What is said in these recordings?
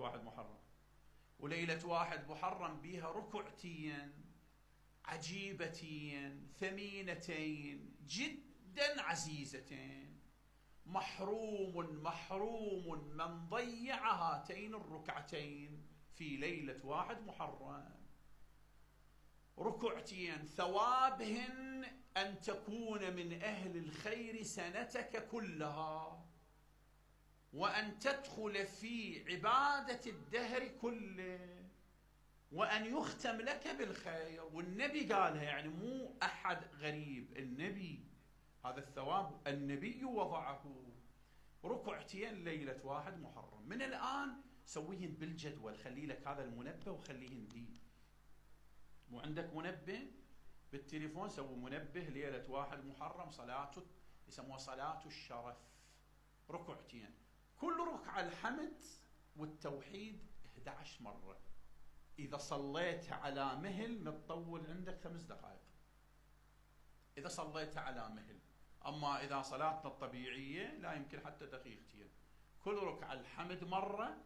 واحد محرم. وليلة واحد محرم بيها ركعتين عجيبتين ثمينتين جدا عزيزتين. محروم من ضيع هاتين الركعتين في ليلة واحد محرم. ركعتين ثوابهن أن تكون من أهل الخير سنتك كلها، وأن تدخل في عبادة الدهر كله، وأن يختم لك بالخير. والنبي قالها، يعني مو أحد غريب، النبي هذا الثواب النبي وضعه. ركعتين ليلة واحد محرم. من الآن سويهن بالجدول، خلي لك هذا المنبه وخليهن لي. مو عندك منبه بالتليفون، سوي منبه ليلة واحد محرم صلاة يسموها صلاة الشرف. ركعتين، كل ركعة الحمد والتوحيد 11 مرة. إذا صليت على مهل متطول عندك 5 دقائق إذا صليت على مهل. أما إذا صلاتنا الطبيعية لا يمكن حتى دقيقتين. كل ركعة الحمد مرة،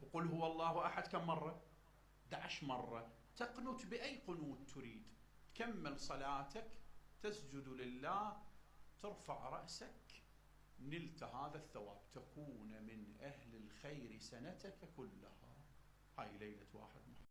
وقل هو الله أحد كم مرة؟ 11 مرة. تقنت بأي قنوت تريد، كمل صلاتك، تسجد لله، ترفع رأسك، نلت هذا الثواب، تكون من أهل الخير سنتك كلها. هاي ليلة واحد محرم.